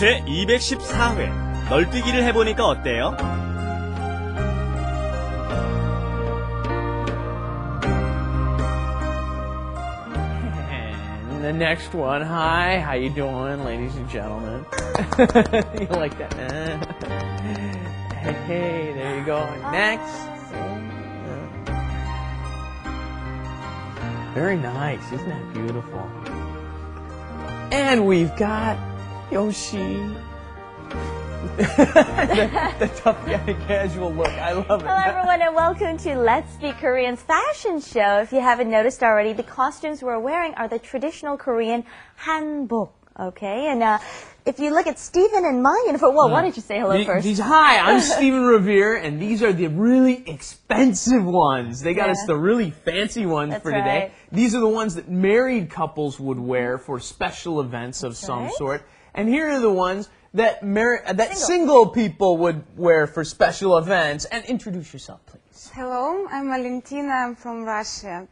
제214회 널뛰기를 해보니까 어때요? And the next one, hi, how you doing, ladies and gentlemen? You like that? Hey, there you go. Next. Very nice, isn't that beautiful? And we've got Yoshi. the tough guy casual look. I love it. Hello everyone and welcome to Let's Speak Korean's fashion show. If you haven't noticed already, the costumes we're wearing are the traditional Korean hanbok. Okay, and if you look at Stephen and my uniform, well, why don't you say hello first? Hi, I'm Stephen Revere, and these are the really expensive ones. They got us the really fancy ones for today. Right. These are the ones that married couples would wear for special events of some sort. And here are the ones that single people would wear for special events. And introduce yourself, please. Hello, I'm Valentina. I'm from Russia.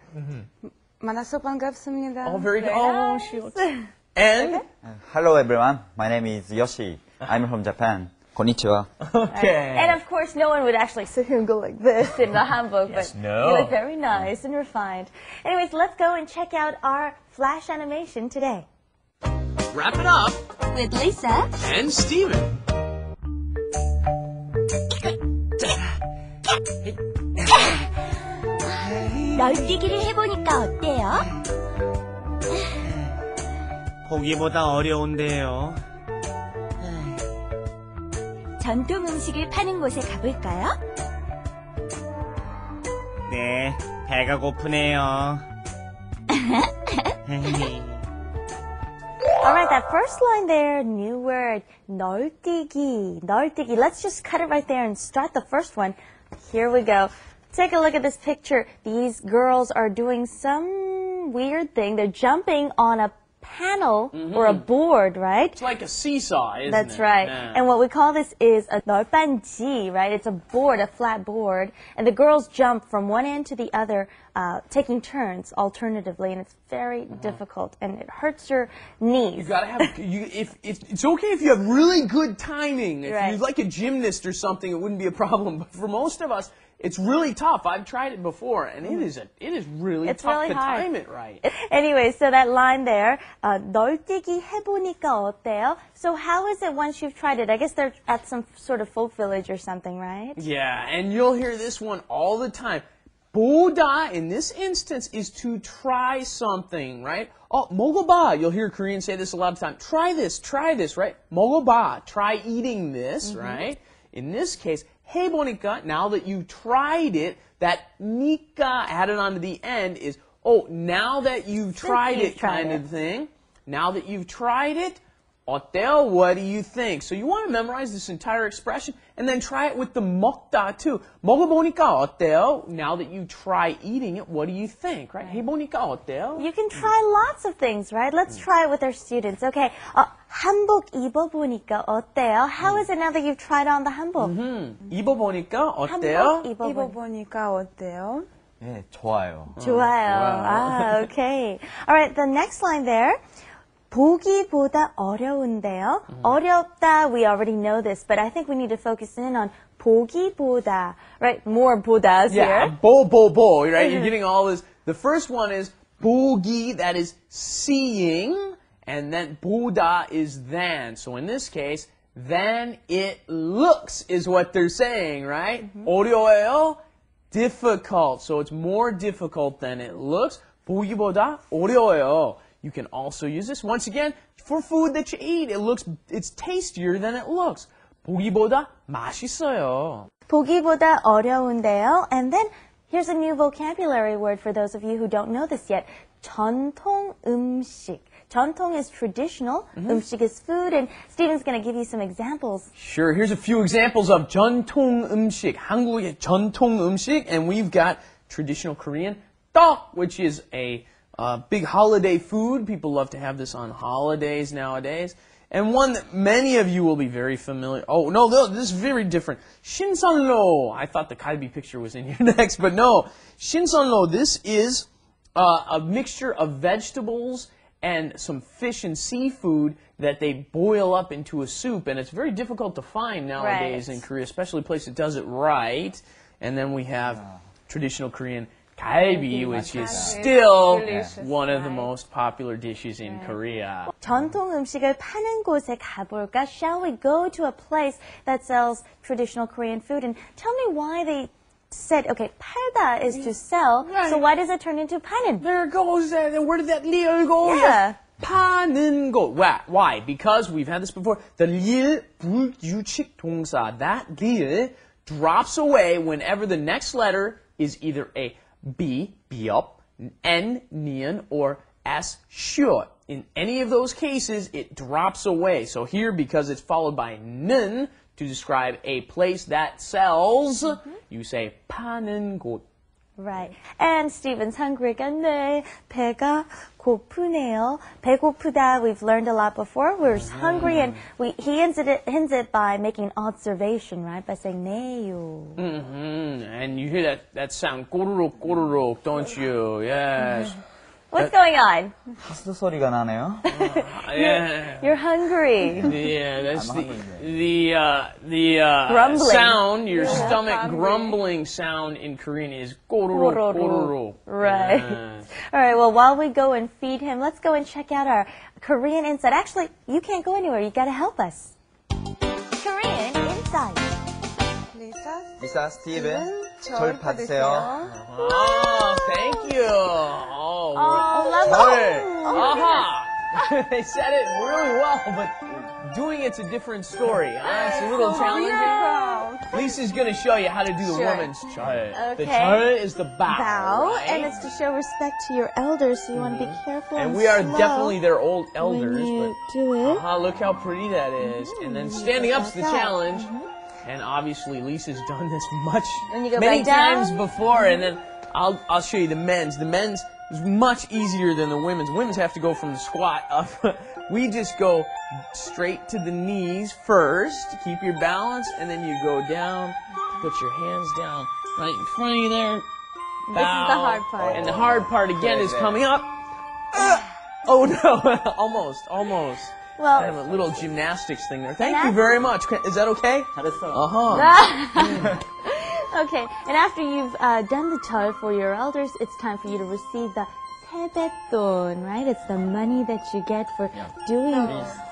만나서 반갑습니다. Oh, very good. Oh, she looks... And? Hello everyone, my name is Yoshi. I'm from Japan. Konnichiwa. Okay. And of course, no one would actually sit here and go like this in the hanbok, Yes, but no. you look very nice and refined. Anyways, let's go and check out our flash animation today. Wrap it up. With Lisa And Stephen. 널뛰기를 해보니까 어때요? 보기보다 어려운데요. 전통 음식을 파는 곳에 가볼까요? 네, 배가 고프네요. Alright, that first line there, new word, 널뛰기. 널뛰기. Let's just cut it right there and start the first one. Here we go. Take a look at this picture. These girls are doing some weird thing. They're jumping on a panel or a board, right? It's like a seesaw, isn't it? That's right. Yeah. And what we call this is a 널빤지, right? It's a board, a flat board. And the girls jump from one end to the other, taking turns alternatively. And it's very difficult. And it hurts your knees. You gotta have, it's okay if you have really good timing. If you're like a gymnast or something, it wouldn't be a problem. But for most of us, it's really tough. I've tried it before, and it is really tough really to hard. time it right. Anyway, so that line there, 널뛰기 해보니까 어때요? So how is it once you've tried it? I guess they're at some sort of folk village or something, right? Yeah, and you'll hear this one all the time. 보다, in this instance, is to try something, right? Oh, 먹어봐. You'll hear Koreans say this a lot of time. Try this, right? 먹어봐. Try eating this, right? In this case, 해보니까, now that you tried it, that 니까 added on to the end is, oh, now that you've tried it kind of thing. Now that you've tried it, 어때요? What do you think? So you want to memorize this entire expression and then try it with the 먹다 too. 먹어보니까 어때요? Now that you try eating it, what do you think? Right? 해보니까 어때요? You can try lots of things, right? Let's try it with our students. Okay, 한복 입어보니까 어때요? How is it now that you've tried on the 한복? 입어보니까 어때요? 한복 입어보니까 어때요? 네, 좋아요. 좋아요. Okay. All right, the next line there. 보기보다 어려운데요. 어렵다, we already know this, but I think we need to focus in on 보기보다, right? More 보다's Yeah, here. bo, right? You're getting all this. The first one is 보기, that is seeing, and then 보다 is than. So in this case, than it looks is what they're saying, right? 어려워요, difficult. So it's more difficult than it looks. 보기보다 어려워요. You can also use this, once again, for food that you eat. It's tastier than it looks. 보기보다 맛있어요. 보기보다 어려운데요. And then, here's a new vocabulary word for those of you who don't know this yet. 전통음식. 전통 is traditional, 음식 is food, and Stephen's going to give you some examples. Sure, here's a few examples of 전통음식, 한국의 전통음식, and we've got traditional Korean 떡, which is a big holiday food. People love to have this on holidays nowadays. And one that many of you will be very familiar. Oh, no, this is very different. 신선로. I thought the 갈비 picture was in here next, but no. 신선로, this is a mixture of vegetables and some fish and seafood that they boil up into a soup, and it's very difficult to find nowadays in Korea, especially a place that does it right. And then we have traditional Korean galbi, which is still one of the most popular dishes in Korea. 전통 음식을 파는 곳에 가볼까? Shall we go to a place that sells traditional Korean food? And tell me why they said, okay, 팔다 is to sell, so why does it turn into 파는? There goes that. Where did that li을 go? Yeah. 파는 것. Why? Because we've had this before. The li을 불규칙 동사, that li을 drops away whenever the next letter is either a B, 비업, N, nian, or S, short. In any of those cases, it drops away. So here, because it's followed by 는 to describe a place that sells, you say 파는 곳. Right. And Stephen's hungry. 네, 배가 고프네요. 배고프다, we've learned a lot before. We're hungry, and he ends it by making an observation, right? By saying 네요. And you hear that sound, 꼬르륵, 꼬르륵, don't you? Yes. What's going on? 하스 소리가 나네요. Yeah. You're hungry. Yeah, that's the Grumbling. sound, your stomach grumbling sound in Korean is 꼬르륵, 꼬르륵. Right. Yes. All right, well, while we go and feed him, let's go and check out our Korean Inside. Actually, you can't go anywhere. You got to help us. Korean Inside. 리사, 스티븐, 절 받으세요. Oh, thank you. Oh, 절. Aha. They said it really well, but doing it's a different story. It's a little challenging. Lisa's going to show you how to do the woman's 절. The Okay. 절 is the bow. Bow, right? and it's to show respect to your elders, so you want to be careful and And we are slow definitely their old elders. when you But do it. look how pretty that is. And then standing up's the challenge. And obviously Lisa's done this When you go many back down. times before. And then I'll show you the men's. The men's is much easier than the women's. Women's have to go from the squat up. We just go straight to the knees first. Keep your balance, and then you go down. Put your hands down right in front of you there. Bow. This is the hard part. And the hard part again is coming up. Oh no, almost. Well, Kind of a little gymnastics thing there. Thank you very much. Is that okay? 잘했어. okay, and after you've done the 절 for your elders, it's time for you to receive the 세뱃돈, right? It's the money that you get for doing.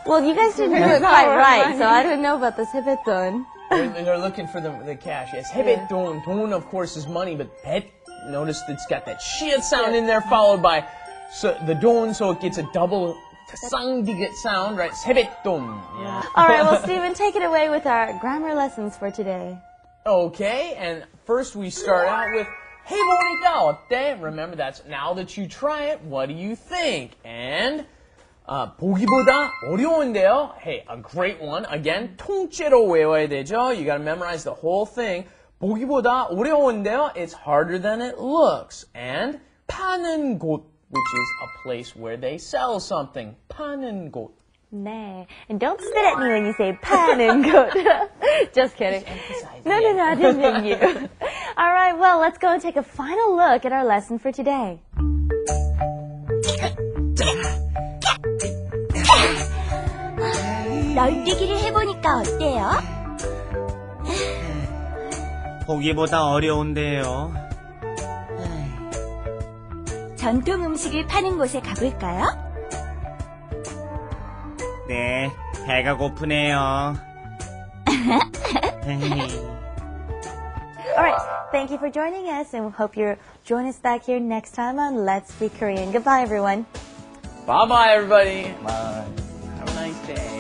Well, you guys didn't do it quite right, so I don't know about the 세뱃돈. They're looking for the cash. Yes, 세뱃돈. 돈, of course, is money, but 뱃, notice it's got that shit sound in there, followed by the 돈, so it gets a double 쌍디귿 sound, right? 세뱃돈. Yeah. All right, well, Stephen, take it away with our grammar lessons for today. Okay, and first we start out with 해보니까 어때? Remember, that's now that you try it, what do you think? And 보기보다 어려운데요. Hey, a great one. Again, 통째로 외워야 되죠. You got to memorize the whole thing. 보기보다 어려운데요. It's harder than it looks. And 파는 곳, which is a place where they sell something. 파는 곳. 네. And don't spit at me when you say 파는 곳. Just kidding. No, I didn't mean you. All right, well, let's go and take a final look at our lesson for today. 널뛰기를 해보니까 어때요? 보기보다 어려운데요. 전통 음식을 파는 곳에 가볼까요? 네, 배가 고프네요. All right, thank you for joining us, and we hope you'll join us back here next time on Let's Speak Korean. Goodbye, everyone. Bye-bye, everybody. Bye. Have a nice day.